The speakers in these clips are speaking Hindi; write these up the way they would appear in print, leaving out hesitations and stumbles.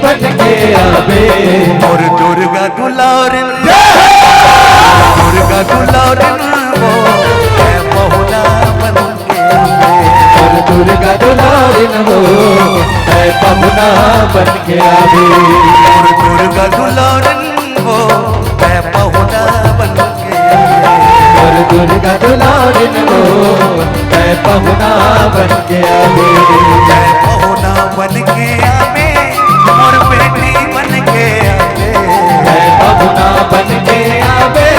बन के आवे। और दुर्गा दुलारिन दुर्गा दुलारिन वो है बहुना बन के आवे। और दुर्गा दुलारिन वो है बहुना बन के आवे। और दुर्गा दुलारिन वो है बहुना बन के आवे। और दुर्गा दुलारिन वो है बहुना बन के आवे। है बहुना बन के आवे और बेटी बन के आवे। है बहुना बन के आवे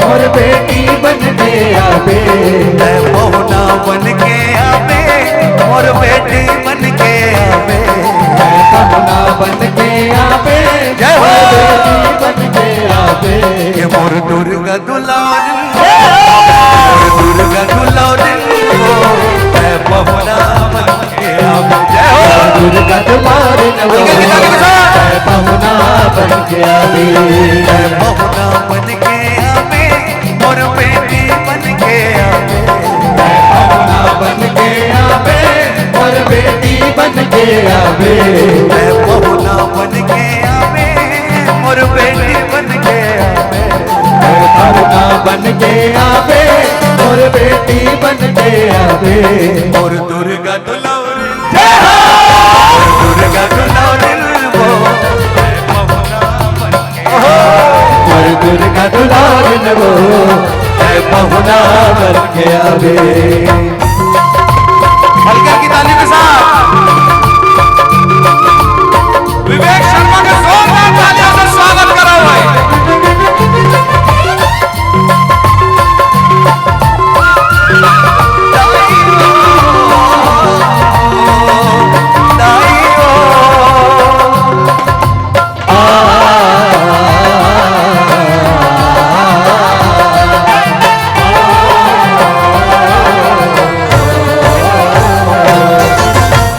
और बेटी बन के आवे। है बहुना बन के आवे और बेटी बन के आवे। है बहुना बन के आवे जय हो। और बेटी बन के आवे। ये मोर दुर्गा दुलारिन मोर दुर्गा दुलारिन वो है बहुना बन के आवे। जय हो। दुर्गा दुलारिन वो है बहुना बन के आवे। है बहुना बन के आवे और बेटी बन के आवे। है बहुना बन के आवे और बेटी बन के आवे। है बहुना बन के आवे और बेटी बन के आवे। है बहुना बन के आवे और बेटी बन के आवे। और दुर्गा दुलारिन और दुर्गा दुलारिन वो है बहुना बन के और दुर्गा दुलारिन वो है बहुना बन के आवे। हल्का की ताली के साथ विवेक शर्मा के जोरदार तालियों से स्वागत करो भाई।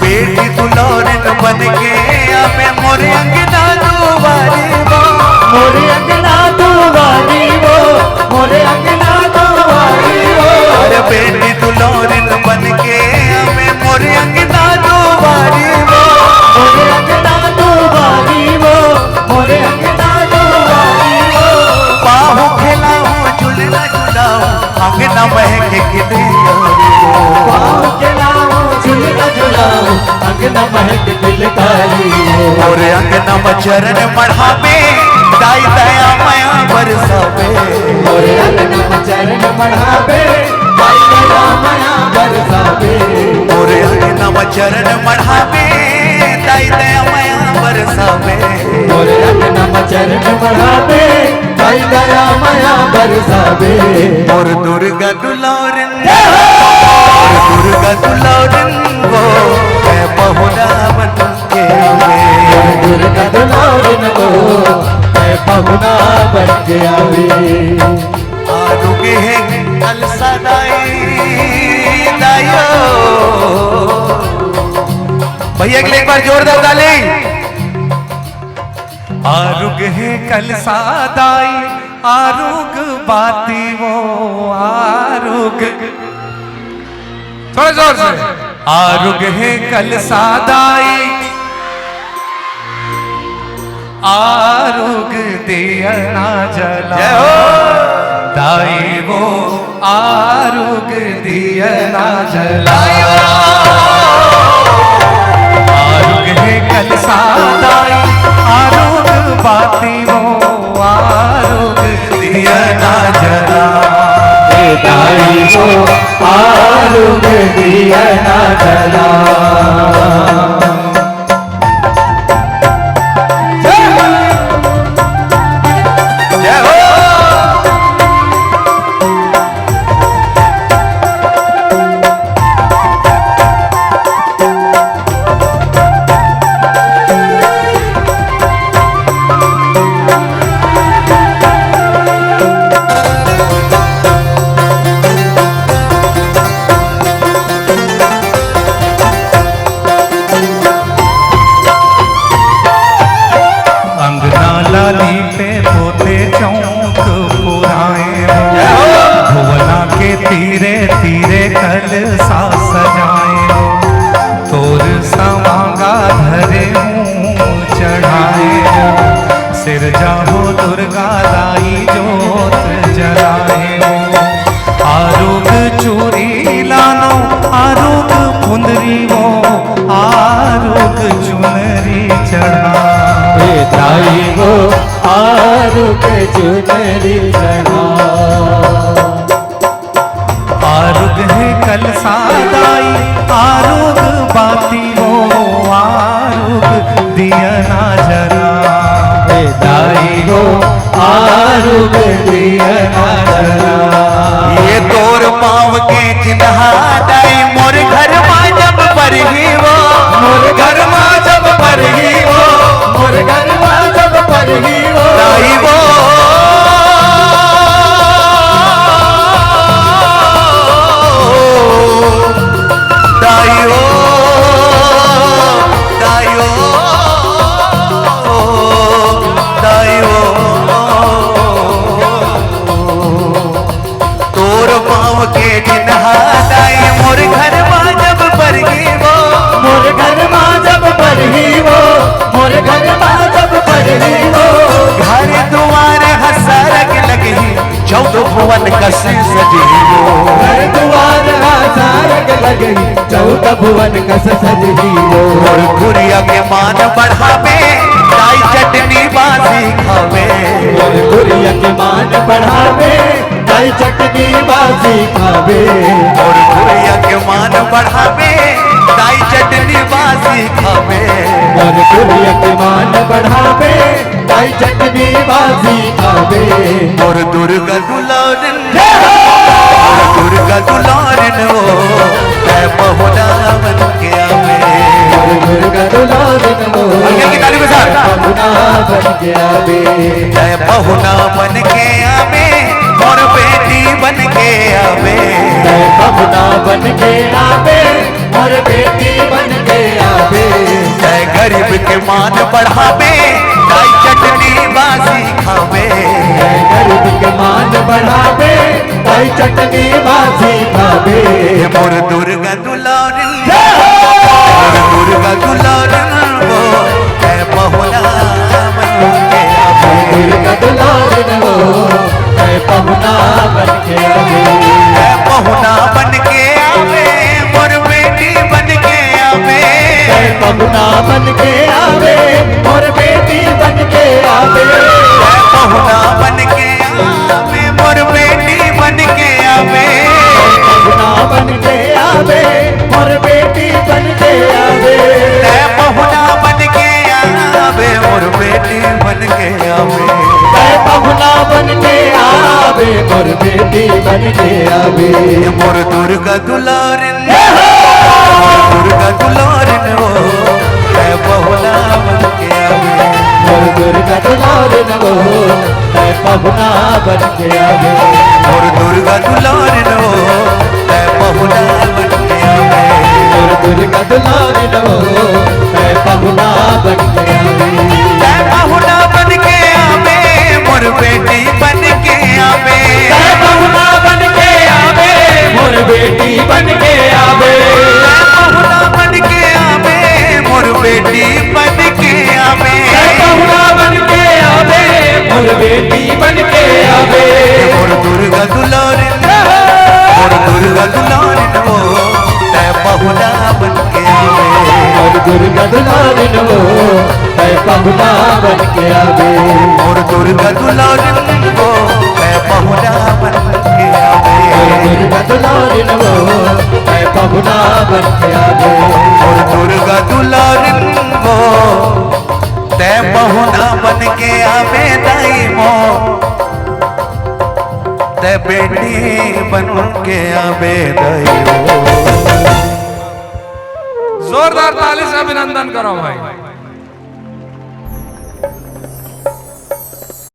बेटी दुलारिन बन के आवे मोरे अंगना दुआरी वो। मोरे अंगना दुआरी वो मोरे अंगना दुआरी वो। अरे बेटी दुलारिन बन के आवे मोरे अंगना दुआरी वो। मोरे अंगना दुआरी वो मोरे अंगना दुआरी वो। बाहु खिलाऊं झुलना झुलाऊं अंगना महके खिले पाँव खिलाऊं झुलना झुलाऊं अंगना महक दिलकारी वो। और अंगना मचरण मढ़ावे दाई दया माया बरसावे। और अंगना चरण बढ़ावे भाई दया माया बरसावे। और अंगना मचरण मढ़ावे दाई दया माया बरसावे। और अंगना चरण बढ़ावे भाई दया माया बरसावे। और दुर्गा दुलारिन और दुर्गा दुलारिन वो है बहुना बन के आवे। दुर्गा दुलारिन वो है बहुना बन के आवे। आरुगे है कल सदाई दायो। भैया के लिए एक बार जोरदार ताली। आरुग है कल सादाई आरुग बाती वो आरुग थोड़ा जोर से। आरुग है कल सादाई आरुग दिया ना जला। दाई वो आरुग दिया ना जला। आरुग है कल सादाई आरुग बाती वो आरुग दिया ना जला। दाई वो आरुग दिया ना जला। जय हो। दाई वो आरुग चुनरी चढ़ा। आरुग है कल सादाई आरुग बाती हो आरुग दिया ना जरा। दाई हो आरुग दिया ना जरा। ये तोर पाँव के चिन्हा दाई मोर घर माँ जब पर ही वो मोर घर माँ जब पर ही वो मोर घर माँ जब पर ही वो दाई वो दाई वो दाई वो दाई वो तोर पाँव के चिन्हा दाई मोर घर माँ जब पर ही वो मोर घर माँ जब पर ही वो मोर घर माँ जब पर ही वो घर दुआर हसरक लगी चौदह भुवन कसी सजी वो घर दुआर सारग लगी चौदह भुवन कस सजी वो। और गुड़िया के मान बढ़ावे दाई चटनी बासी खावे और गुड़िया के मान बढ़ावे दाई चटनी बासी खावे। और गुड़िया के मान बढ़ावे दाई चटनी बासी खावे और गुड़िया के मान बढ़ावे दाई चटनी बासी खावे। और दुर्गा दुलारन और दुर्गा दुलारन वो है बहुना बन के आवे। और दुर्गा दुलारन वो अंकल की ताली बजा। बहुना बन के आवे। जय बहुना बन के आवे और बेटी बन के आवे। जय बहुना बन के आवे और बेटी बन के आवे। जय गरीब के मान बढ़ावे दाई चटनी बासी खावे। जय गरीब के मान बढ़ावे दाई चटनी बासी खावे। मोर दुर्गा दुलारन मोर दुर्गा दुलारन वो है बहुना बन के आवे। दुर्गा दुलारन वो है बहुना बन के आवे। है बहुना बन के आवे मोर बेटी बन के आवे। है बहुना बन के आवे और बेटी बन के आवे। है बहुना बन के आवे मोर बेटी बन के आवे। बहुना बन के आवे और बेटी बन के आवे। है बहुना बन के आवे मोर बेटी बन के आवे। है बहुना बन के आवे और बेटी बन के आवे। मोर दुर्गा दुलारन मोर दुर्गा दुलारन वो है बहुना बन के आवे। और दुर्गा दुलारन वो है बहुना बन के आवे। मोर दुर्गा दुलारन वो है बहुना बन के आवे। और दुर्गा दुलारन वो है बहुना बन के आवे। है बहुना बन के आवे मोर बेटी बन के आवे। है बहुना बन के आवे मोर बेटी बन के आवे। है बहुना बन के आवे मोर बेटी बन के आवे। है बहुना बन के आवे मोर बेटी बन के आवे। मोर दुर्गा दुलारन मोर दुर्गा दुलारन वो है बहुना बन के आवे। और दुर्गा दुलारन वो है बहुना बन के आवे। मोर दुर्गा दुलारन वो है बहुना बन के आवे। और दुर्गा दुलारन वो है बहुना बन के आवे। और दुर्गा दुलारन वो ते बहुना बन के आवे दाई मो ते बेटी बन के आवे दाई। जोरदार ताली से अभिनंदन करो भाई।